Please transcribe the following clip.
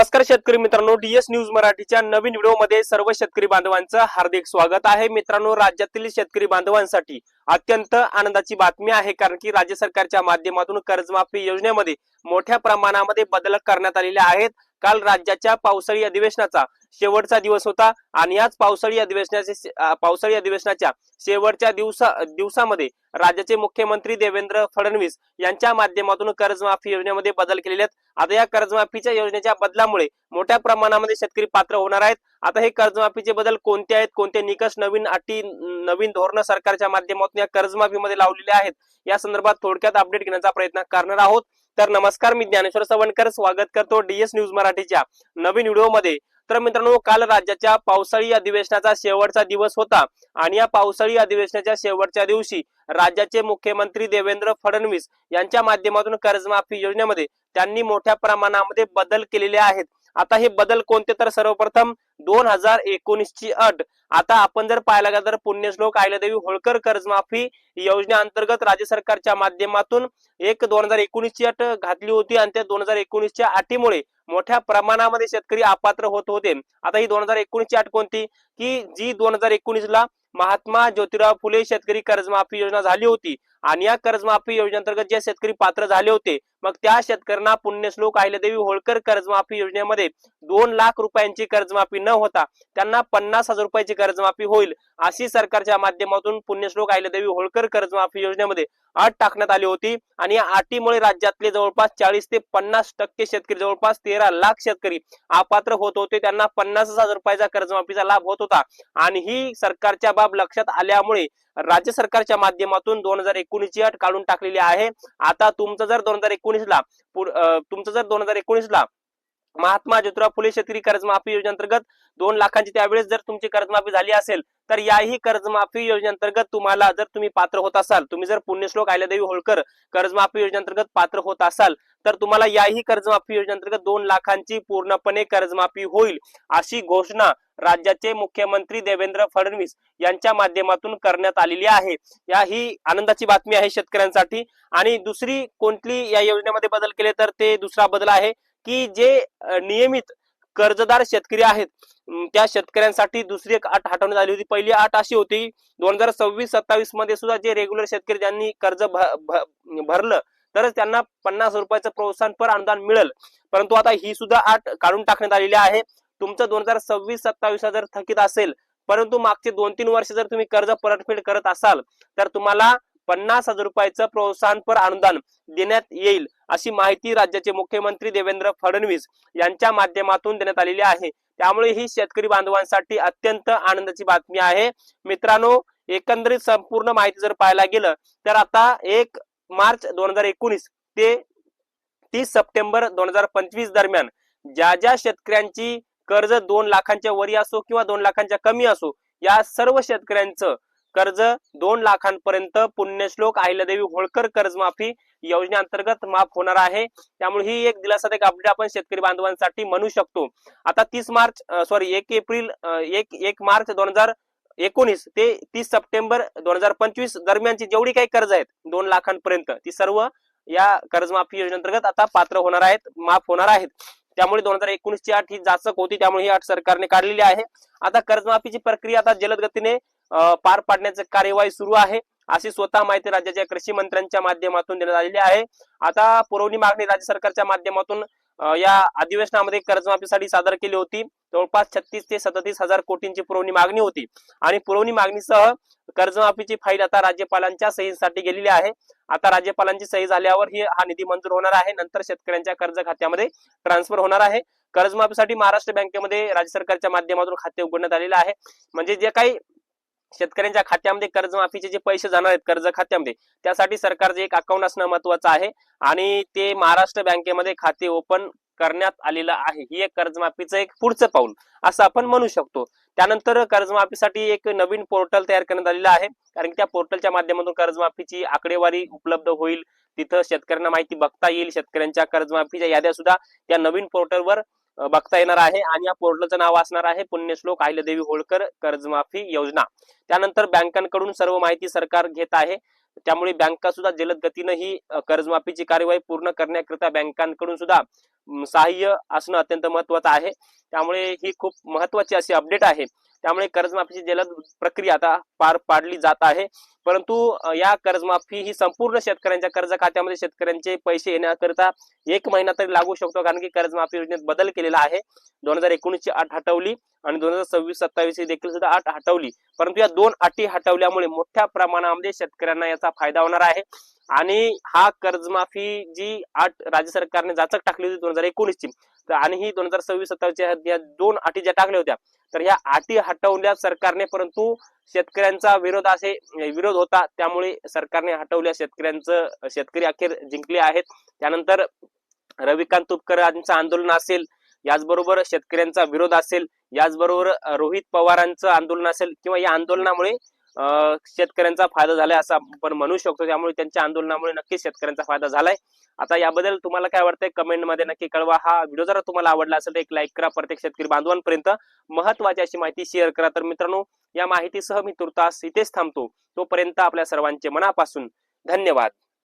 नमस्कार शेतकरी मित्रांनो, डीएस न्यूज मराठीच्या नवीन व्हिडिओमध्ये सर्व शेतकरी बांधवांचं हार्दिक स्वागत आहे। मित्रांनो, राज्यातील शेतकरी बांधवांसाठी अत्यंत आनंदाची बातमी आहे, कारण की राज्य सरकारच्या माध्यमातून कर्जमाफी योजनेमध्ये मोठ्या प्रमाणामध्ये बदल करण्यात आलेले आहेत। काल राज्याच्या पावसाळी अधिवेशनाचा शेवटचा दिवस होता आणि याच पावसाळी अधिवेशनाच्या शेवटच्या दिवसामध्ये राज्याचे मुख्यमंत्री देवेंद्र फडणवीस यांच्या माध्यमातून कर्जमाफी योजनेमध्ये बदल केलेले आहेत। आता या कर्जमाफीच्या योजनेच्या बदलामुळे मोठ्या प्रमाणामध्ये शेतकरी पात्र होणार आहेत। आता हे कर्जमाफीचे बदल कोणते आहेत, कोणते निकष, नवीन अटी, नवीन धोरण सरकारच्या माध्यमातून या कर्जमाफीमध्ये लावलेले आहेत, या संदर्भात थोडक्यात अपडेट घेण्याचा प्रयत्न करणार आहोत। तर नमस्कार, मी ज्ञानेश्वर सवणकर स्वागत करतो डीएस न्यूज मराठीच्या नवीन व्हिडिओमध्ये। तर मित्रांनो, काल राज्याच्या पावसाळी अधिवेशनाचा शेवटचा दिवस होता आणि या पावसाळी अधिवेशनाच्या शेवटच्या दिवशी राज्याचे मुख्यमंत्री देवेंद्र फडणवीस यांच्या माध्यमातून कर्जमाफी योजनेमध्ये त्यांनी मोठ्या प्रमाणामध्ये बदल केलेले आहेत। आता हे बदल कोणते, तर सर्वप्रथम 2019 ची अट आता आपण जर पाहायला गेलं तर पुण्यश्लोक अहिल्यादेवी होळकर कर्जमाफी योजनेअंतर्गत राज्य सरकारच्या माध्यमातून 2019 ची अट घातली होती आणि त्या 2019 च्या अटीमुळे मोठ्या प्रमाणामध्ये शेतकरी अपात्र होत होते। आता ही 2019 ची अट कोणती, की जी 2019 ला महात्मा ज्योतिराव फुले शेतकरी कर्जमाफी योजना झाली होती आणि या कर्जमाफी योजनेअंतर्गत जे शेतकरी पात्र झाले होते, मग त्या शेतकऱ्यांना पुण्यश्लोक अहिल्यादेवी होळकर कर्जमाफी योजनेमध्ये 2 लाख रुपयांची कर्जमाफी न होता त्यांना 50,000 रुपयाची कर्जमाफी होईल, अशी सरकारच्या माध्यमातून पुण्यश्लोक अहिल्यादेवी होळकर कर्जमाफी योजनेमध्ये अट टाकण्यात आली होती। आणि या अटीमुळे राज्यातले जवळपास 40 ते 50% शेतकरी, जवळपास 13 लाख शेतकरी अपात्र होत होते, त्यांना 50,000 रुपयाचा कर्जमाफीचा लाभ होत होता। आणि ही सरकारच्या बाब लक्षात आल्यामुळे राज्य सरकारच्या माध्यमातून 2019 ची अट काढून टाकलेली आहे। आता तुमचं जर 2019 ला महात्मा ज्योतिराव फुले शेतकरी कर्जमाफी योजनेअंतर्गत 2 लाखांची त्यावेळेस जर तुमची कर्जमाफी झाली असेल, तर याही कर्जमाफी योजनेअंतर्गत तुम्हाला, जर तुम्ही पात्र होत असाल, तुम्ही जर पुण्यश्लोक अहिल्यादेवी होळकर कर्जमाफी योजनेअंतर्गत पात्र होत असाल, तर तुम्हाला याही कर्जमाफी योजनेअंतर्गत 2 लाखांची पूर्णपणे कर्जमाफी होईल, अशी घोषणा राज्याचे मुख्यमंत्री देवेंद्र फडणवीस यांच्या माध्यमातून करण्यात आलेली आहे। या ही आनंदाची बातमी आहे शेतकऱ्यांसाठी। आणि दुसरी कोणती या योजनेमध्ये बदल केले, तर ते दुसरा बदल आहे की जे नियमित कर्जदार शेतकरी आहेत त्या शेतकऱ्यांसाठी दुसरी एक अट हटवण्यात आली होती। पहिली अट अशी होती, 2026-27 मध्ये सुद्धा जे रेग्युलर शेतकरी ज्यांनी कर्ज भरलं तरच त्यांना 50,000 रुपयाचं प्रोत्साहनपर अनुदान मिळेल, परंतु आता ही सुद्धा अट काढून टाकण्यात आलेली आहे। तुमचं 2026-27 जर थकीत असेल, परंतु मागचे 2-3 वर्ष जर तुम्ही कर्ज परतफेड करत असाल, तर तुम्हाला 50,000 रुपयाचं प्रोत्साहनपर अनुदान देण्यात येईल, अशी माहिती राज्याचे मुख्यमंत्री देवेंद्र फडणवीस यांच्या माध्यमातून देण्यात आलेली आहे। त्यामुळे ही शेतकरी बांधवांसाठी अत्यंत आनंदाची बातमी आहे। मित्रांनो, एकंदरीत संपूर्ण माहिती जर पाहायला गेलं, तर आता 1 मार्च 2019 ते 30 सप्टेंबर 2025 दरम्यान ज्या शेतकऱ्यांची कर्ज 2 लाखांच्या वरी असो किंवा 2 लाखांच्या कमी असो, या सर्व शेतकऱ्यांचं कर्ज 2 लाखांपर्यंत पुण्यश्लोक अहिल्यादेवी होळकर कर्जमाफी योजनेअंतर्गत माफ होणार आहे। त्यामुळे ही एक दिलासादायक अपडेट आपण शेतकरी बांधवांसाठी म्हणू शकतो। आता 1 मार्च 2019 ते 30 सप्टेंबर 2025 दरम्यानची जेवढी काही कर्ज आहेत 2 लाखांपर्यंत, ती सर्व या कर्जमाफी योजनेअंतर्गत आता पात्र होणार आहेत, माफ होणार आहेत। त्यामुळे 2019 ची अट ही जाचक होती, त्यामुळे ही अट सरकारने काढलेली आहे। आता कर्जमाफीची प्रक्रिया आता जलद गतीने पार पाडण्याची कार्यवाही सुरू आहे, अशी स्वतः माहिती राज्याच्या कृषी मंत्र्यांच्या माध्यमातून देण्यात आलेली आहे। आता पुरवणी मागणी राज्य सरकारच्या माध्यमातून या अधिवेशनामध्ये कर्जमाफीसाठी सादर केली होती। जवळपास 36 ते 37 हजार कोटींची पुरवणी मागणी होती आणि पुरवणी मागणीसह कर्जमाफीची फाईल आता राज्यपालांच्या सहीसाठी गेलेली आहे। आता राज्यपालांची सही झाल्यावर हा निधी मंजूर होणार आहे, नंतर शेतकऱ्यांच्या कर्ज खात्यामध्ये ट्रान्सफर होणार आहे। कर्जमाफीसाठी महाराष्ट्र बँकेमध्ये राज्य सरकारच्या माध्यमातून खाते उघडण्यात आलेले आहे। म्हणजे जे काही शेतकऱ्यांच्या खात्यामध्ये कर्जमाफीचे जे पैसे जाणार आहेत कर्ज खात्यामध्ये, त्यासाठी सरकारचे एक अकाउंट असणं महत्वाचं आहे आणि ते महाराष्ट्र बँकेमध्ये खाते ओपन करण्यात आलेलं आहे। ही एक कर्जमाफीचं एक पुढचं पाऊल असं आपण म्हणू शकतो। त्यानंतर कर्जमाफीसाठी एक नवीन पोर्टल तयार करण्यात आलेलं आहे, कारण की त्या पोर्टलच्या माध्यमातून कर्जमाफीची आकडेवारी उपलब्ध होईल, तिथं शेतकऱ्यांना माहिती बघता येईल, शेतकऱ्यांच्या कर्जमाफीच्या याद्या सुद्धा त्या नवीन पोर्टलवर बघता येणार आहे आणि या पोर्टलचं नाव असणार आहे पुण्यश्लोक अहिल्यादेवी होळकर कर्जमाफी योजना। त्यानंतर बँकांकडून सर्व माहिती सरकार घेत आहे, त्यामुळे बँका सुद्धा जलद गतीने ही कर्जमाफीची कार्यवाही पूर्ण करण्याकरिता बँकांकडून सुद्धा सहाय्य असणं अत्यंत महत्त्वाचं आहे. त्यामुळे ही खूप महत्त्वाची अशी अपडेट आहे. त्यामुळे कर्जमाफीची जलद प्रक्रिया आता पार पाडली जात आहे. परंतु या कर्जमाफी ही संपूर्ण शेतकऱ्यांच्या कर्ज खात्यामध्ये शेतकऱ्यांचे पैसे येण्याकरिता 1 महिना तरी लागू शकतो, कारण की कर्जमाफी योजनेत बदल केलेला आहे. 2019ची अट हटवली आणि 2026-27 ची देखील सुद्धा अट हटवली. परंतु या 2 अटी हटवल्यामुळे मोठ्या प्रमाणामध्ये शेतकऱ्यांना याचा फायदा होणार आहे. आणि हा कर्जमाफी जी अट राज्य सरकारने जाचक टाकली होती 2019ची, आणि ही 2026-27 या 2 अटी ज्या टाकल्या होत्या, तर या अटी हटवल्या सरकारने. परंतु शेतकऱ्यांचा विरोध होता, त्यामुळे सरकारने हटवल्या. शेतकरी अखेर जिंकले आहेत. त्यानंतर रविकांत तुपकर यांचं आंदोलन असेल, याचबरोबर शेतकऱ्यांचा विरोध असेल, याचबरोबर रोहित पवारांचं आंदोलन असेल, किंवा या आंदोलनामुळे शेतकऱ्यांचा फायदा झालाय असं आपण म्हणू शकतो. त्यामुळे त्यांच्या आंदोलनामुळे नक्कीच शेतकऱ्यांचा फायदा झालाय. आता याबद्दल तुम्हाला काय वाटतंय कमेंटमध्ये नक्की कळवा. हा व्हिडिओ जर तुम्हाला आवडला असेल तर एक लाईक करा. प्रत्येक शेतकरी बांधवांपर्यंत महत्त्वाची अशी माहिती शेअर करा. तर मित्रांनो, या माहितीसह मी तुर्तास इथेच थांबतो. तोपर्यंत आपल्या सर्वांचे मनापासून धन्यवाद.